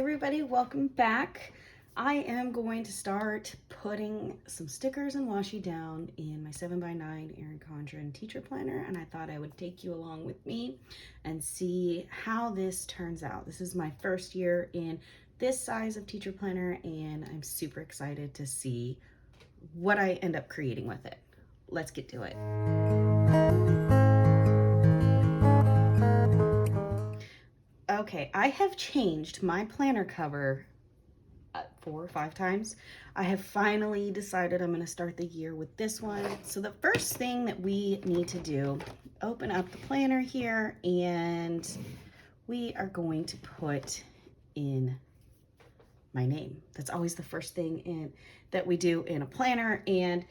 Everybody, welcome back. I am going to start putting some stickers and washi down in my 7x9 Erin Condren teacher planner, and I thought I would take you along with me and see how this turns out. This is my first year in this size of teacher planner, and I'm super excited to see what I end up creating with it. Let's get to it. Okay, I have changed my planner cover 4 or 5 times. I have finally decided I'm going to start the year with this one. So the first thing that we need to do, open up the planner here, and we are going to put in my name. That's always the first thing that we do in a planner, and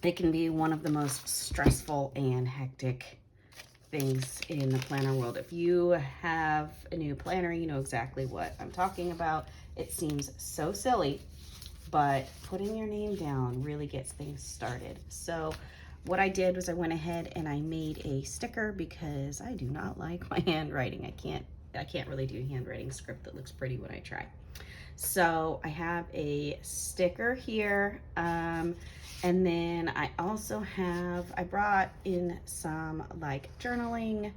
it can be one of the most stressful and hectic things in the planner world. If you have a new planner, you know exactly what I'm talking about. It seems so silly, but putting your name down really gets things started. So what I did was I went ahead and I made a sticker because I do not like my handwriting. I can't really do handwriting script that looks pretty when I try. So I have a sticker here, and then I also I brought in some like journaling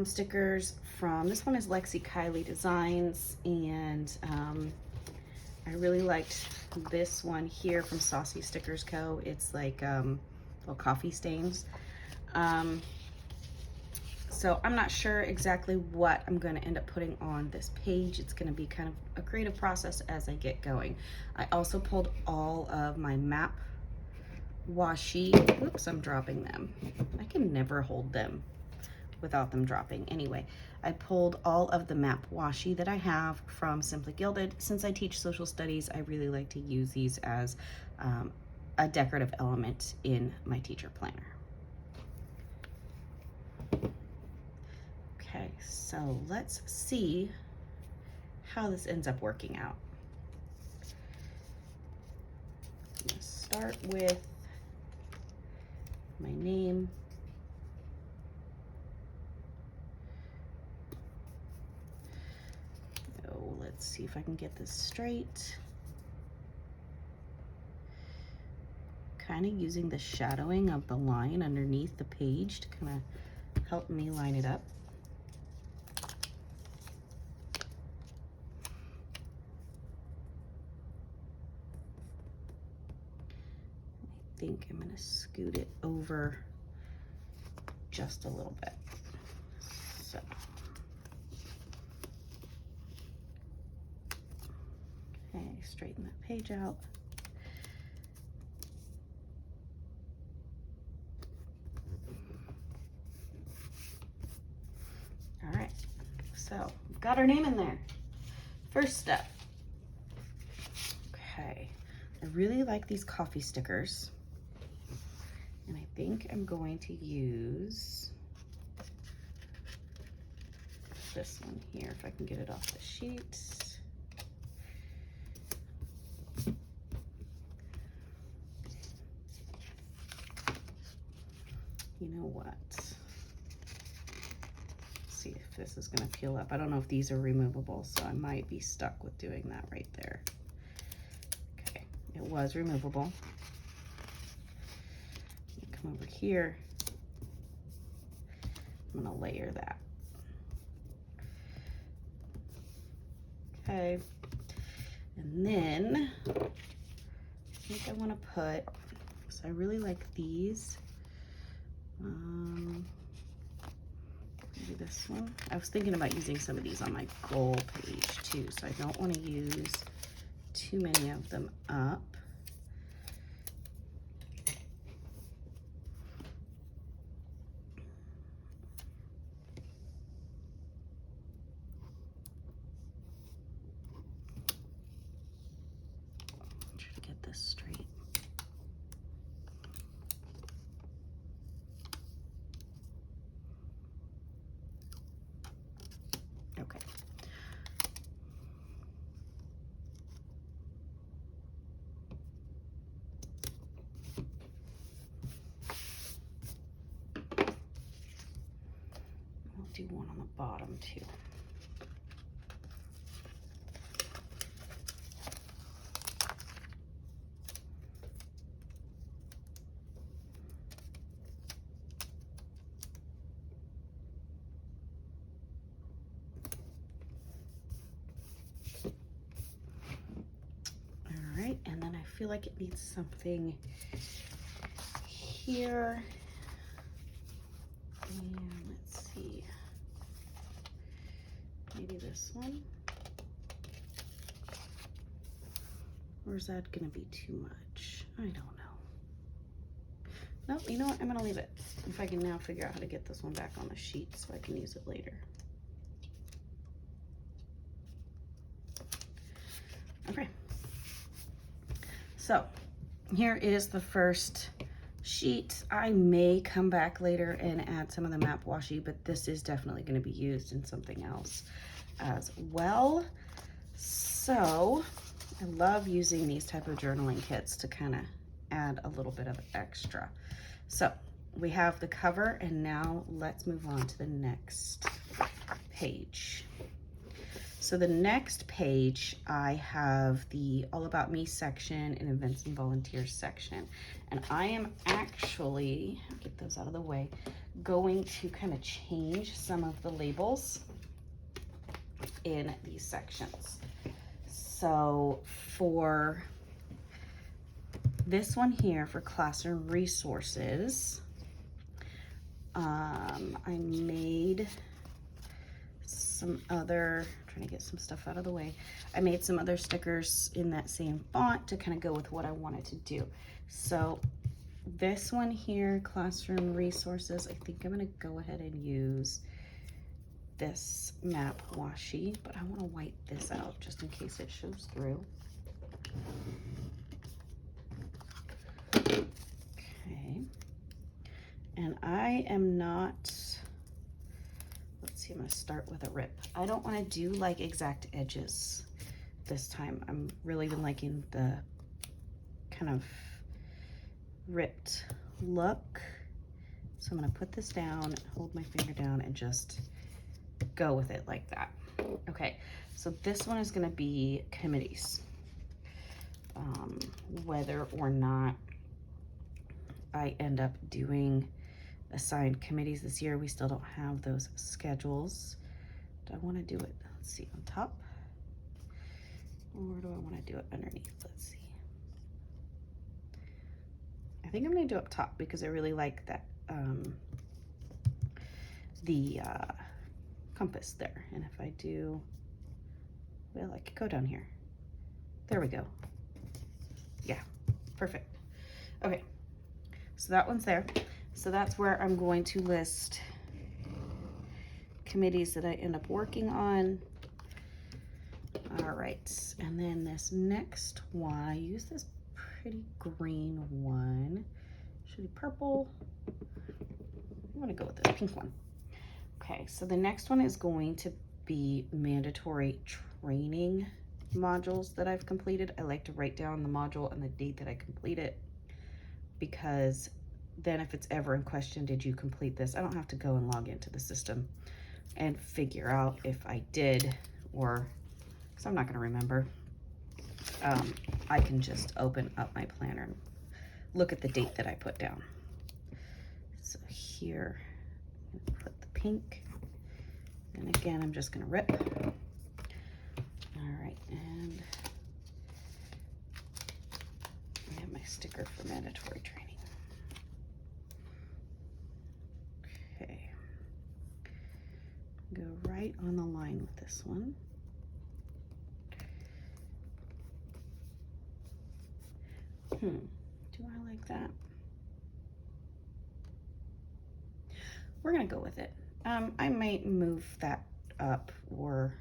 stickers from, this one is Lexi Kylie Designs, and I really liked this one here from Saucy Stickers Co. It's like little coffee stains. So I'm not sure exactly what I'm going to end up putting on this page. It's going to be kind of a creative process as I get going. I also pulled all of my map washi. Oops, I'm dropping them. I can never hold them without them dropping. Anyway, I pulled all of the map washi that I have from Simply Gilded. Since I teach social studies, I really like to use these as a decorative element in my teacher planner. Okay, so let's see how this ends up working out. I'm gonna start with my name. Oh, let's see if I can get this straight. Kind of using the shadowing of the line underneath the page to kind of help me line it up. I think I'm going to scoot it over just a little bit. So, okay, straighten that page out. All right, so we've got our name in there. First step. Okay, I really like these coffee stickers. And I think I'm going to use this one here, if I can get it off the sheet. You know what? Let's see if this is going to peel up. I don't know if these are removable, so I might be stuck with doing that right there. Okay, it was removable. Come over here. I'm going to layer that. Okay, and then I think I want to put, so I really like these. Maybe this one. I was thinking about using some of these on my goal page too, so I don't want to use too many of them up. Straight. Okay. I'll do one on the bottom too. feel like it needs something here. And let's see, maybe this one. Or is that gonna be too much? I don't know. Nope, you know what? I'm gonna leave it. If I can now figure out how to get this one back on the sheet so I can use it later. Okay. So here is the first sheet. I may come back later and add some of the map washi, but this is definitely gonna be used in something else as well. So I love using these type of journaling kits to kind of add a little bit of extra. So we have the cover, and now let's move on to the next page. So the next page, I have the All About Me section and Events and Volunteers section. And I am actually, get those out of the way, going to kind of change some of the labels in these sections. So for this one here, for classroom resources, I made some other, trying to get some stuff out of the way. I made some other stickers in that same font to kind of go with what I wanted to do. So this one here, classroom resources, I think I'm gonna go ahead and use this map washi, but I want to wipe this out just in case it shows through. Okay, and I am not, let's see, I'm going to start with a rip. I don't want to do like exact edges this time. I'm really been liking the kind of ripped look. So I'm going to put this down, hold my finger down, and just go with it like that. Okay, so this one is going to be committees. Whether or not I end up doing assigned committees this year, we still don't have those schedules. Do I want to do it, let's see, on top? Or do I want to do it underneath? Let's see. I think I'm going to do up top because I really like that, the compass there. And if I do, well, I could go down here. There we go. Yeah, perfect. Okay, so that one's there. So that's where I'm going to list committees that I end up working on. All right, and then this next one, I use this pretty green one. Should be purple. I'm gonna go with this pink one. Okay, so the next one is going to be mandatory training modules that I've completed. I like to write down the module and the date that I complete it, because then if it's ever in question, did you complete this? I don't have to go and log into the system and figure out if I did, or, because I'm not gonna remember. I can just open up my planner and look at the date that I put down. So here, I'm gonna put the pink, and again, I'm just gonna rip. All right, and I have my sticker for mandatory training. Okay, go right on the line with this one. Do I like that? We're gonna go with it. I might move that up or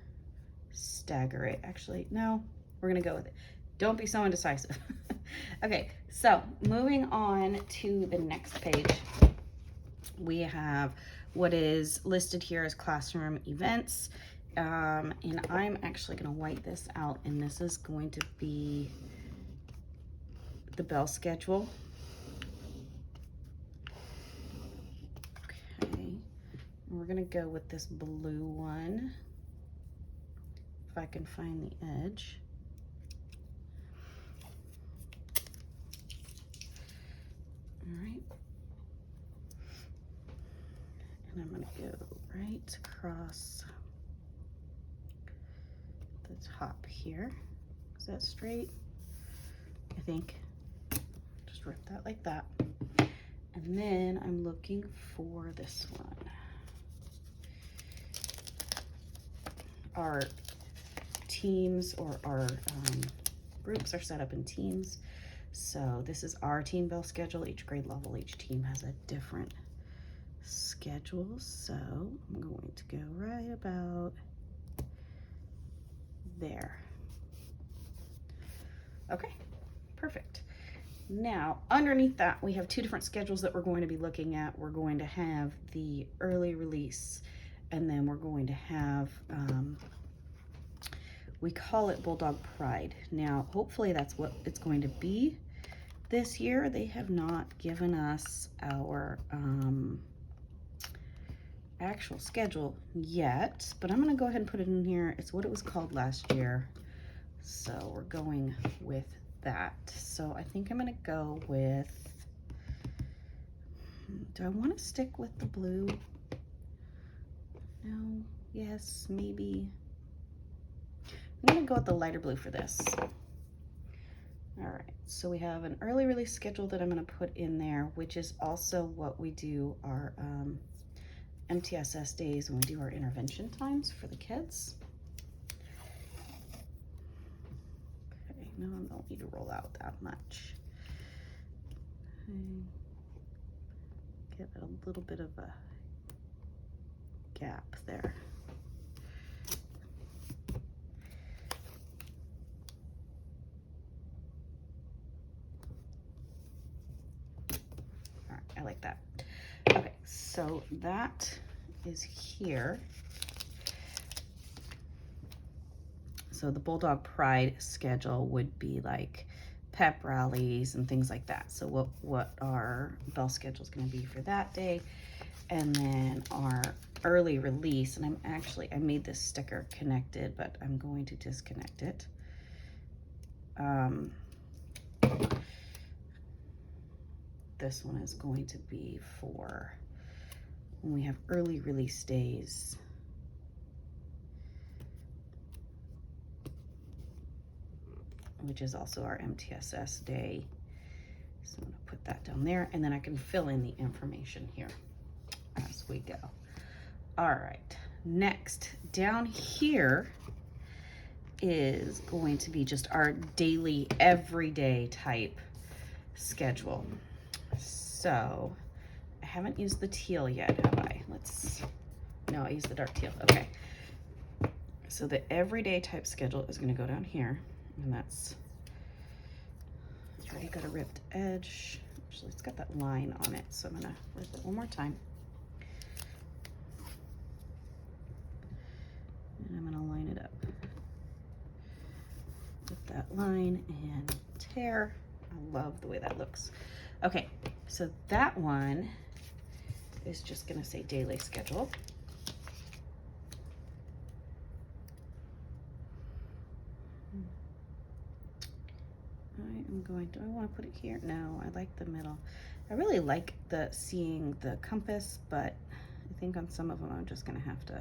stagger it. Actually, no, we're gonna go with it. Don't be so indecisive. Okay, so moving on to the next page, we have what is listed here as classroom events. And I'm actually gonna white this out, and this is going to be the bell schedule. Okay, and we're gonna go with this blue one, if I can find the edge. All right, and I'm gonna go right across the top here. Is that straight? I think. just rip that like that. And then I'm looking for this one. Our teams or our groups are set up in teams. So this is our team bell schedule. Each grade level, each team has a different schedule. So I'm going to go right about there. Okay, perfect. Now, underneath that, we have two different schedules that we're going to be looking at. We're going to have the early release, and then we're going to have, we call it Bulldog Pride. Now, hopefully that's what it's going to be this year. They have not given us our actual schedule yet, but I'm gonna go ahead and put it in here. It's what it was called last year. So we're going with that. So I think I'm gonna go with, do I want to stick with the blue? No, yes, maybe. I'm gonna go with the lighter blue for this. All right, so we have an early release schedule that I'm gonna put in there, which is also what we do our MTSS days when we do our intervention times for the kids. Okay, no, I don't need to roll out that much. Okay. Give it a little bit of a gap there. All right, I like that. Okay, so that is here. So the Bulldog Pride schedule would be like pep rallies and things like that. So what our bell schedule is going to be for that day. And then our early release, and I made this sticker connected, but I'm going to disconnect it. This one is going to be for when we have early release days. Which is also our MTSS day. So I'm gonna put that down there, and then I can fill in the information here as we go. All right, next down here is going to be just our daily, everyday type schedule. So I haven't used the teal yet, have I? No, I used the dark teal, okay. So the everyday type schedule is gonna go down here, and it's already got a ripped edge. Actually, it's got that line on it, so I'm gonna rip it one more time. And I'm gonna line it up with that line and tear. I love the way that looks. Okay, so that one is just gonna say daily schedule. Do I want to put it here? No, I like the middle. I really like seeing the compass, but I think on some of them I'm just gonna have to,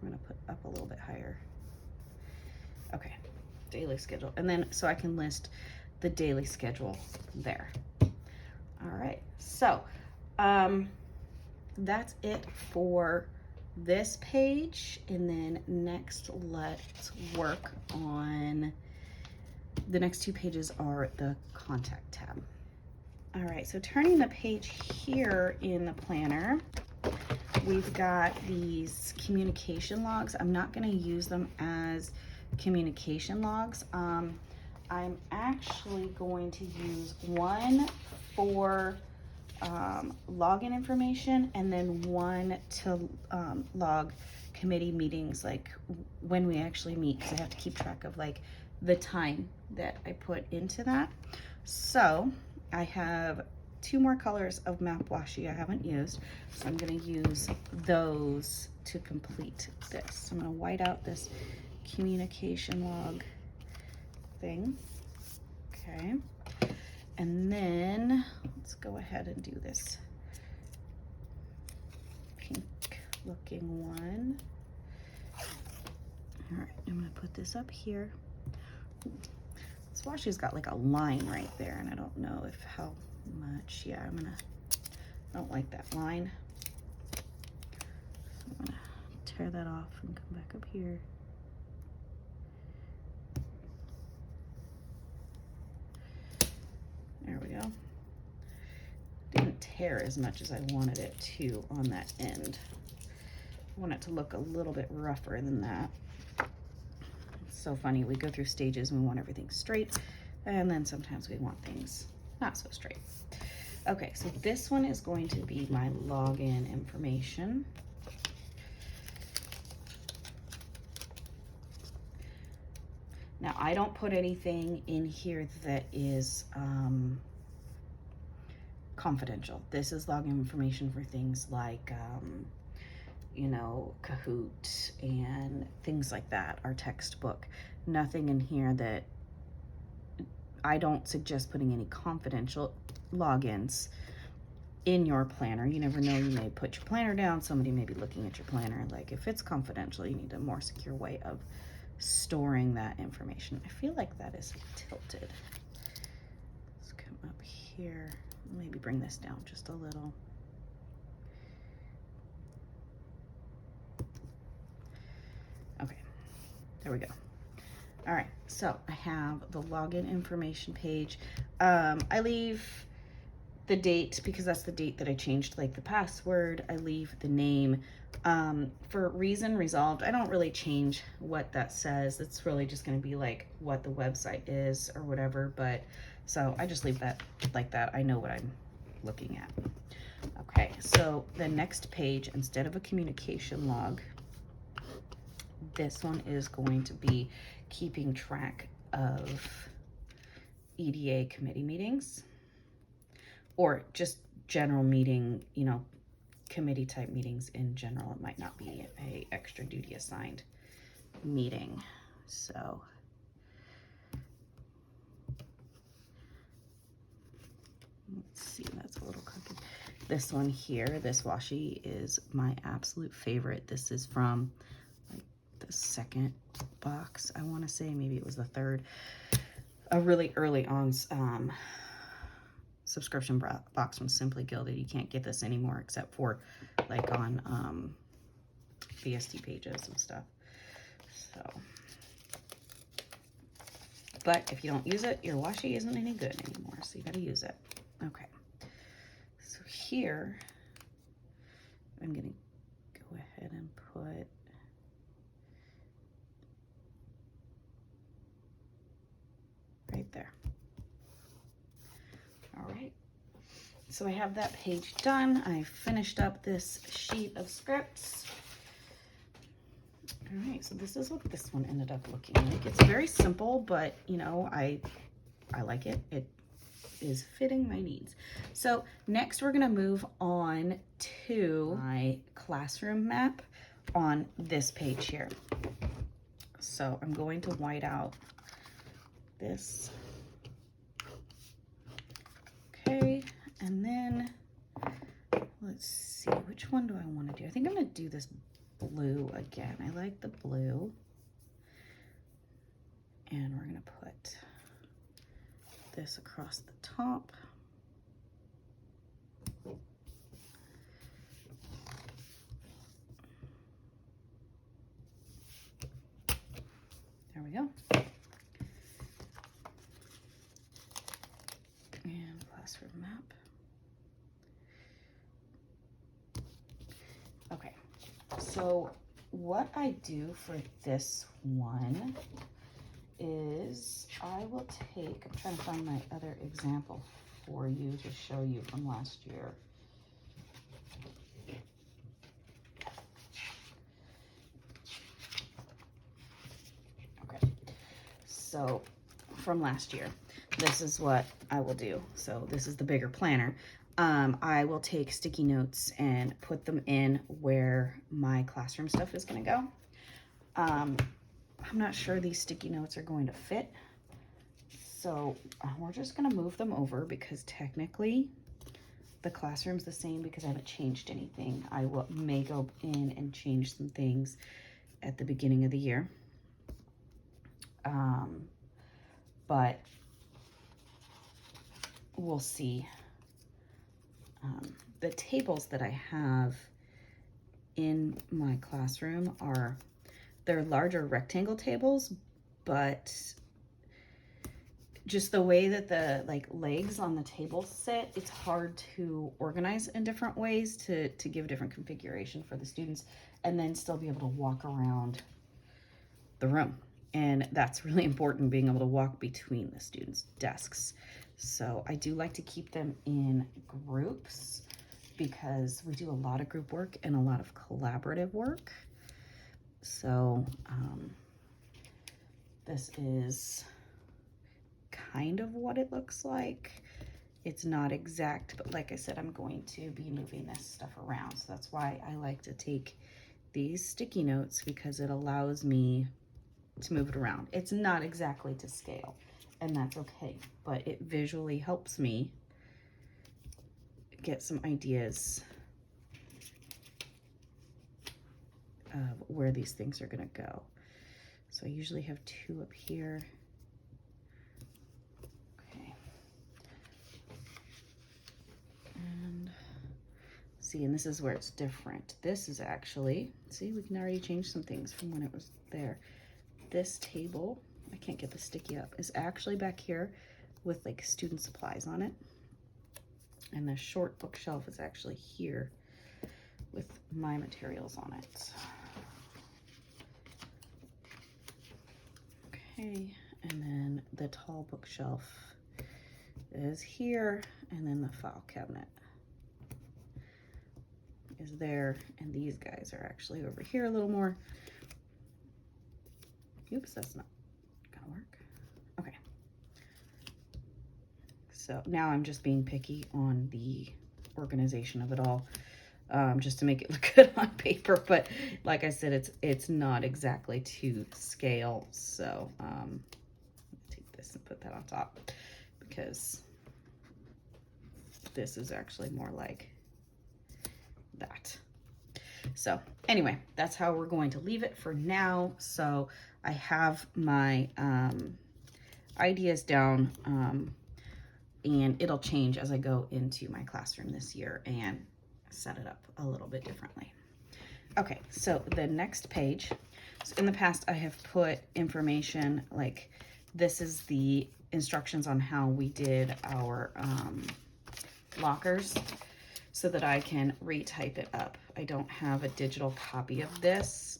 I'm gonna put up a little bit higher. Okay, daily schedule. And then so I can list the daily schedule there. All right, so that's it for this page. And then next, let's work on the next two pages are the contact tab. All right, so turning the page here in the planner, we've got these communication logs. I'm not going to use them as communication logs. I'm actually going to use one for login information, and then one to log committee meetings, like when we actually meet, because I have to keep track of like the time that I put into that. So I have two more colors of map washi I haven't used, so I'm going to use those to complete this. I'm going to white out this communication log thing. Okay, and then let's go ahead and do this pink looking one. All right, I'm going to put this up here. It's Washi's got like a line right there, and I don't know if how much. Yeah, I don't like that line. So I'm gonna tear that off and come back up here. There we go. Didn't tear as much as I wanted it to on that end. I want it to look a little bit rougher than that. It's so funny, we go through stages and we want everything straight, and then sometimes we want things not so straight. Okay, so this one is going to be my login information. Now, I don't put anything in here that is confidential. This is login information for things like, you know, Kahoot and things like that, our textbook. Nothing in here that I don't suggest putting any confidential logins in your planner. You never know, you may put your planner down, somebody may be looking at your planner. Like, if it's confidential, you need a more secure way of storing that information. I feel like that is tilted. Let's come up here, maybe bring this down just a little. Okay, there we go. All right, so I have the login information page. I leave the date because that's the date that I changed like the password. I leave the name. For reason resolved, I don't really change what that says. It's really just going to be like what the website is or whatever, but so I just leave that like that. I know what I'm looking at. Okay, so the next page, instead of a communication log, this one is going to be keeping track of EDA committee meetings, or just general meeting, you know, committee type meetings in general. It might not be a extra duty assigned meeting. So let's see, that's a little crooked. This one here, this washi, is my absolute favorite. This is from like the second box, I want to say, maybe it was the third, a really early on subscription box from Simply Gilded. You can't get this anymore except for like on VST pages and stuff. So, but if you don't use it, your washi isn't any good anymore, so you got to use it. Okay, so here I'm gonna go ahead and put right there. All right, so I have that page done. I finished up this sheet of scripts. All right, so this is what this one ended up looking like. It's very simple, but you know, I like it. It is fitting my needs. So next we're gonna move on to my classroom map on this page here. So I'm going to white out this. Okay, and then let's see, which one do I want to do? I think I'm going to do this blue again. I like the blue. And we're going to put this across the top. There we go. And classroom map. Okay, so what I do for this one is I will take, I'm trying to find my other example for you to show you from last year. Okay, so from last year, this is what I will do. So this is the bigger planner. I will take sticky notes and put them in where my classroom stuff is going to go. I'm not sure these sticky notes are going to fit, so we're just going to move them over because technically the classroom's the same because I haven't changed anything. I may go in and change some things at the beginning of the year. but we'll see. The tables that I have in my classroom they're larger rectangle tables, but just the way that the legs on the table sit, it's hard to organize in different ways to give different configuration for the students and then still be able to walk around the room. And that's really important, being able to walk between the students' desks. So I do like to keep them in groups because we do a lot of group work and a lot of collaborative work. So this is kind of what it looks like. It's not exact, but like I said, I'm going to be moving this stuff around. So that's why I like to take these sticky notes, because it allows me to move it around. It's not exactly to scale, and that's okay, but it visually helps me get some ideas of where these things are gonna go. So I usually have 2 up here. Okay. And see, and this is where it's different. This is actually, see, we can already change some things from when it was there. This table, I can't get the sticky up, is actually back here with like student supplies on it. And the short bookshelf is actually here with my materials on it. Okay, and then the tall bookshelf is here, and then the file cabinet is there, and these guys are actually over here a little more. Oops, that's not gonna work. Okay. So now I'm just being picky on the organization of it all, just to make it look good on paper. But like I said, it's not exactly to scale. So take this and put that on top, because this is actually more like that. So anyway, that's how we're going to leave it for now. So I have my ideas down, and it'll change as I go into my classroom this year and set it up a little bit differently. Okay, so the next page. So in the past, I have put information like this is the instructions on how we did our lockers, so that I can retype it up. I don't have a digital copy of this,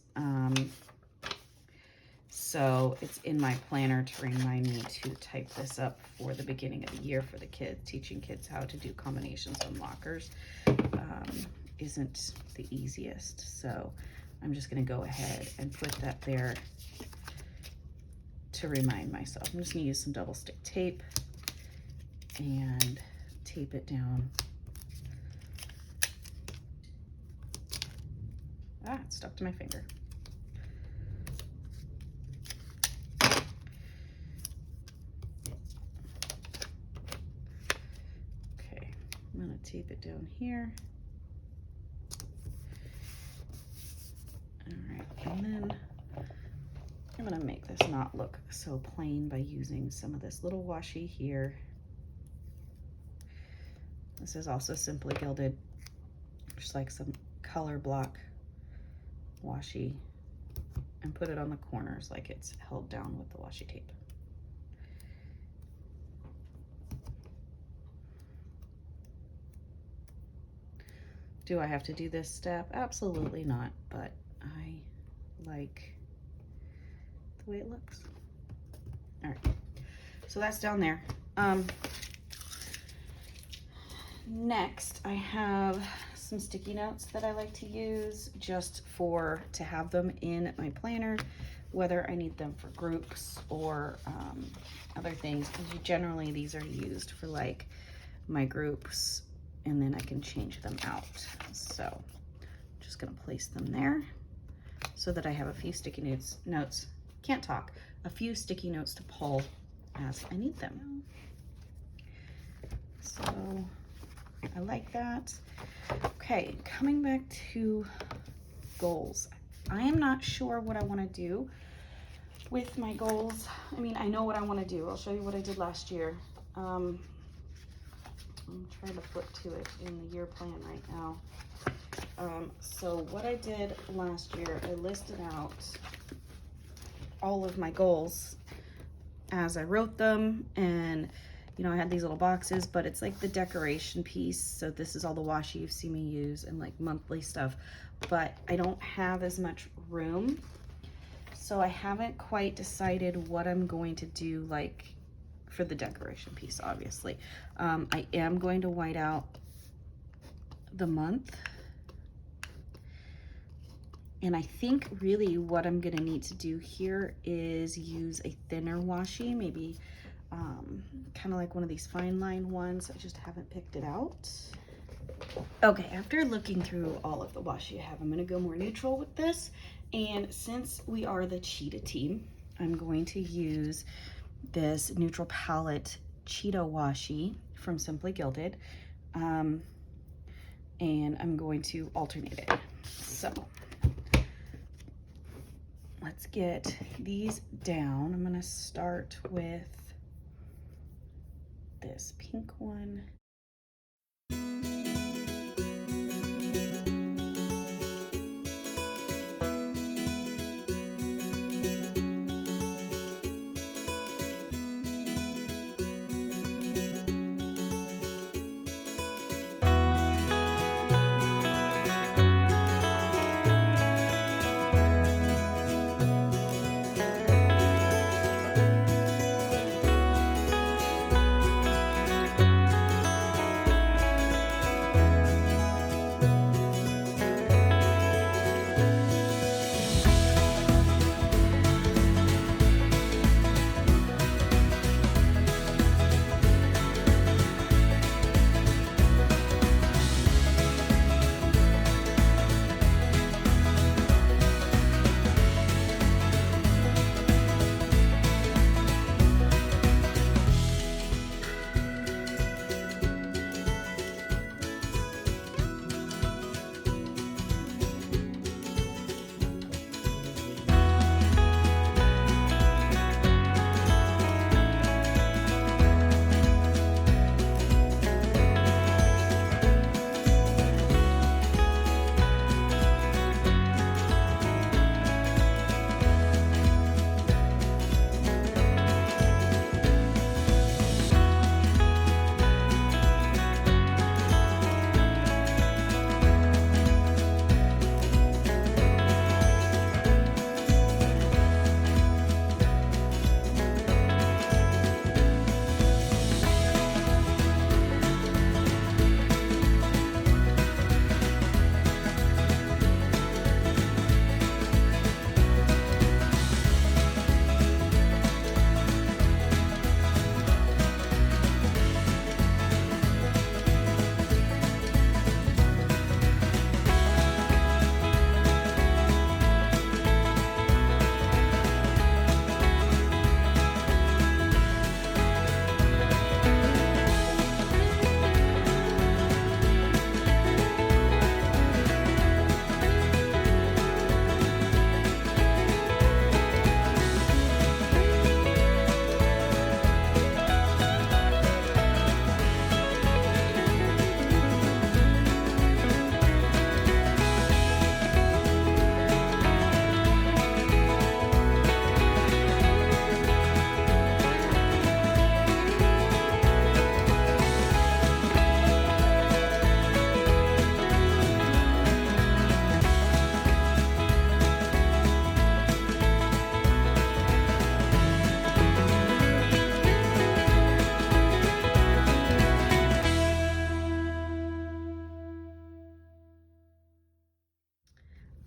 so it's in my planner to remind me to type this up for the beginning of the year for the kids. Teaching kids how to do combinations on lockers isn't the easiest, so I'm just gonna go ahead and put that there to remind myself. I'm just gonna use some double stick tape and tape it down. Ah, it stuck to my finger. Okay, I'm gonna tape it down here. All right, and then I'm gonna make this not look so plain by using some of this little washi here. This is also Simply Gilded, just like some color block washi, and put it on the corners like it's held down with the washi tape. Do I have to do this step? Absolutely not, but I like the way it looks. All right, so that's down there. Next, I have some sticky notes that I like to use just to have them in my planner, whether I need them for groups or other things. Generally, these are used for like my groups, and then I can change them out. So I'm just gonna place them there so that I have a few sticky notes, can't talk, a few sticky notes to pull as I need them. So I like that. Okay, coming back to goals. I am not sure what I want to do with my goals. I mean, I know what I want to do. I'll show you what I did last year. I'm trying to flip to it in the year plan right now. So what I did last year, I listed out all of my goals as I wrote them, and you know, I had these little boxes, but it's like the decoration piece. So this is all the washi you've seen me use and like monthly stuff, but I don't have as much room. So I haven't quite decided what I'm going to do like for the decoration piece, obviously. I am going to white out the month. And I think really what I'm gonna need to do here is use a thinner washi, maybe kind of like one of these fine line ones. I just haven't picked it out. Okay, after looking through all of the washi I have, I'm gonna go more neutral with this. And since we are the cheetah team, I'm going to use this neutral palette cheetah washi from Simply Gilded. And I'm going to alternate it. So let's get these down. I'm gonna start with this pink one.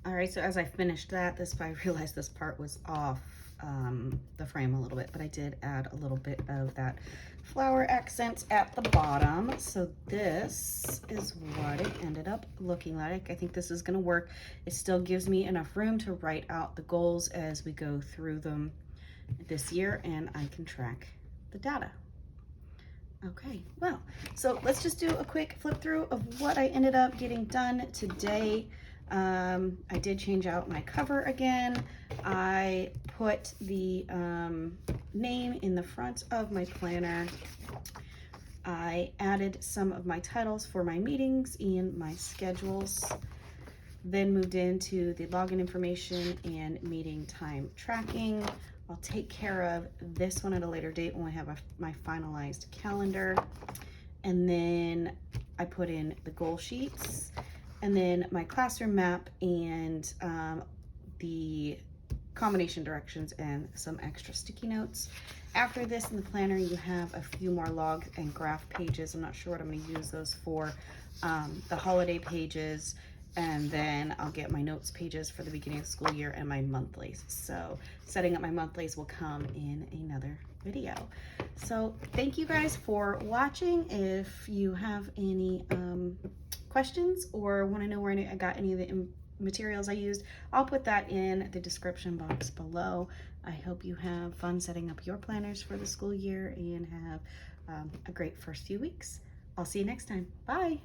All right, so as I finished that, I realized this part was off the frame a little bit, but I did add a little bit of that flower accent at the bottom. So this is what it ended up looking like. I think this is gonna work. It still gives me enough room to write out the goals as we go through them this year, and I can track the data. Okay, well, so let's just do a quick flip through of what I ended up getting done today. I did change out my cover again. I put the name in the front of my planner. I added some of my titles for my meetings and my schedules. Then moved into the login information and meeting time tracking. I'll take care of this one at a later date when I have my finalized calendar. And then I put in the goal sheets, and then my classroom map, and the combination directions and some extra sticky notes. After this in the planner, you have a few more log and graph pages. I'm not sure what I'm going to use those for. The holiday pages, and then I'll get my notes pages for the beginning of the school year and my monthlies. So setting up my monthlies will come in another video. So thank you guys for watching. If you have any questions or want to know where I got any of the materials I used, I'll put that in the description box below. I hope you have fun setting up your planners for the school year and have a great first few weeks. I'll see you next time. Bye.